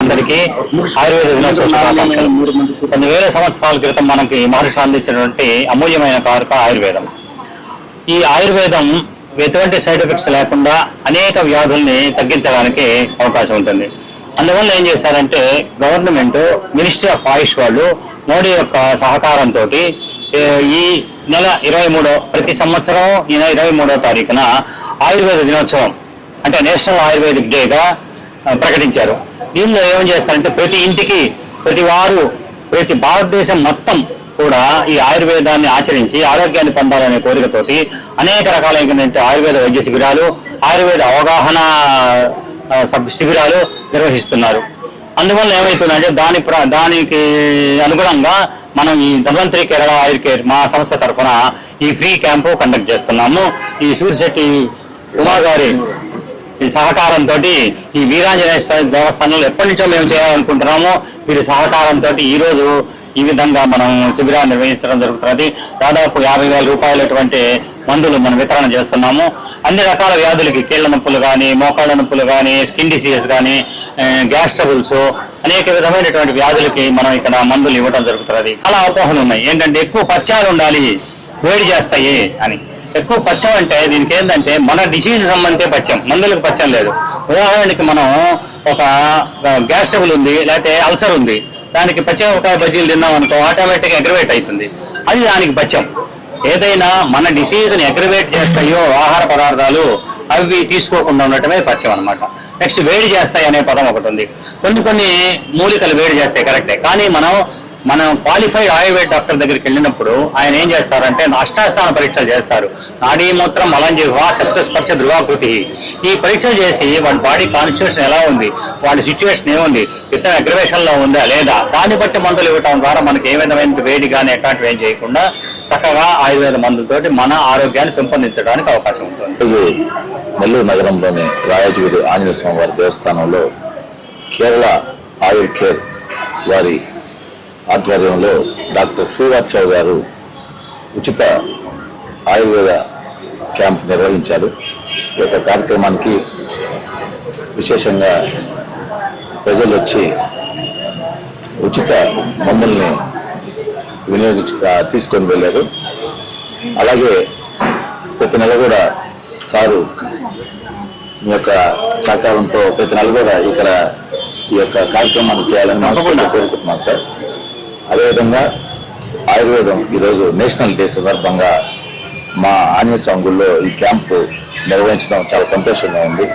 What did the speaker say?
ప్రేక్షకులందరికీ ఆయుర్వేద దినోత్సవ శుభాకాంక్షలు. కొన్ని వేల సంవత్సరాల క్రితం మనకి మహర్షులు అందించినటువంటి అమూల్యమైన కారక ఆయుర్వేదం. ఈ ఆయుర్వేదం ఎటువంటి సైడ్ ఎఫెక్ట్స్ లేకుండా అనేక వ్యాధుల్ని తగ్గించడానికి అవకాశం ఉంటుంది. అందువల్ల ఏం చేశారంటే గవర్నమెంట్ మినిస్ట్రీ ఆఫ్ ఆయుష్ వాళ్ళు మోడీ యొక్క సహకారంతో ఈ నెల 23 ప్రతి సంవత్సరం ఈ నెల 23వ తారీఖున ఆయుర్వేద దినోత్సవం అంటే నేషనల్ ఆయుర్వేదిక్ డేగా ప్రకటించారు. దీనిలో ఏం చేస్తారంటే ప్రతి ఇంటికి ప్రతి భారతదేశం మొత్తం కూడా ఈ ఆయుర్వేదాన్ని ఆచరించి ఆరోగ్యాన్ని పొందాలనే కోరికతోటి అనేక రకాలైనటువంటి ఆయుర్వేద వైద్య శిబిరాలు, ఆయుర్వేద అవగాహన శిబిరాలు నిర్వహిస్తున్నారు. అందువల్ల ఏమవుతుందంటే దానికి అనుగుణంగా మనం ఈ ధన్వంతరి కేరళ ఆయుర్ కేర్ మా సంస్థ తరఫున ఈ ఫ్రీ క్యాంపు కండక్ట్ చేస్తున్నాము. ఈ సూర్యశెట్టి ఉమా గారి ఈ సహకారంతో ఈ వీరాంజనేయ స్వామి దేవస్థానంలో ఎప్పటి నుంచో మేము చేయాలనుకుంటున్నాము. వీరి సహకారంతో ఈరోజు ఈ విధంగా మనం శిబిరాన్ని నిర్వహించడం జరుగుతున్నది. దాదాపు 50,000 రూపాయలటువంటి మందులు మనం వితరణ చేస్తున్నాము. అన్ని రకాల వ్యాధులకి కీళ్ల నొప్పులు కానీ, మోకాళ్ళ నొప్పులు కానీ, స్కిన్ డిసీజెస్ కానీ, గ్యాస్ ట్రబుల్స్, అనేక విధమైనటువంటి వ్యాధులకి మనం ఇక్కడ మందులు ఇవ్వడం జరుగుతున్నది. చాలా అపోహలు ఉన్నాయి. ఏంటంటే ఎక్కువ పచ్చాలు ఉండాలి, వేడి చేస్తాయి అని. ఎక్కువ పచ్చం అంటే దీనికి ఏంటంటే మన డిసీజ్ సంబంధించే పచ్చం, మందులకు పచ్చం లేదు. ఉదాహరణకి మనం ఒక గ్యాస్ ట్రబుల్ ఉంది, లేకపోతే అల్సర్ ఉంది, దానికి పచ్చిమిరపకాయ బజ్జీలు తిన్నాం అనుకో ఆటోమేటిక్గా అగ్రివేట్ అవుతుంది. అది దానికి పచ్చం. ఏదైనా మన డిసీజ్ని అగ్రివేట్ చేస్తాయో ఆహార పదార్థాలు అవి తీసుకోకుండా ఉండటమే పచ్చం అనమాట. నెక్స్ట్ వేడి చేస్తాయి అనే పదం ఒకటి ఉంది. కొన్ని మూలికలు వేడి చేస్తాయి కరెక్టే, కానీ మనం క్వాలిఫైడ్ ఆయుర్వేద డాక్టర్ దగ్గరికి వెళ్ళినప్పుడు ఆయన ఏం చేస్తారంటే అష్టాస్థాన పరీక్షలు చేస్తారు. నాడీ మూత్రం మలంజిహ్వ శబ్దస్పర్శ ధృవాకృతి. ఈ పరీక్షలు చేసి వాడి బాడీ కాన్స్టిట్యూషన్ ఎలా ఉంది, వాడి సిచ్యువేషన్ ఏముంది, ఇతర అగ్రవేషన్లో ఉందా లేదా, దాన్ని బట్టి మందులు ఇవ్వటం ద్వారా మనకి ఏ విధమైన వేడి కానీ ఎట్లాంటివి ఏం చేయకుండా చక్కగా ఆయుర్వేద మందులతోటి మన ఆరోగ్యాన్ని పెంపొందించడానికి అవకాశం ఉంటుంది. నెల్లూరు నగరంలోని రాయచూరు ఆంజనేయ స్వామి వారి దేవస్థానంలో కేరళ ఆయుర్ కేర్ వారి ఆధ్వర్యంలో డాక్టర్ శ్రీవాత్సవ్ గారు ఉచిత ఆయుర్వేద క్యాంప్ నిర్వహించారు. ఈ యొక్క కార్యక్రమానికి విశేషంగా ప్రజలు వచ్చి ఉచిత మందుల్ని తీసుకొని వెళ్ళారు. అలాగే ప్రతి నెల కూడా సారు మీ యొక్క సహకారంతో ప్రతి నెల కూడా ఇక్కడ ఈ యొక్క కార్యక్రమాన్ని చేయాలని మనస్ఫూర్తిగా కోరుకుంటున్నాను సార్. అదేవిధంగా ఆయుర్వేదం ఈరోజు నేషనల్ డే సందర్భంగా మా ఆంజనేయ స్వామి గుడిలో ఈ క్యాంపు నిర్వహించడం చాలా సంతోషంగా ఉంది.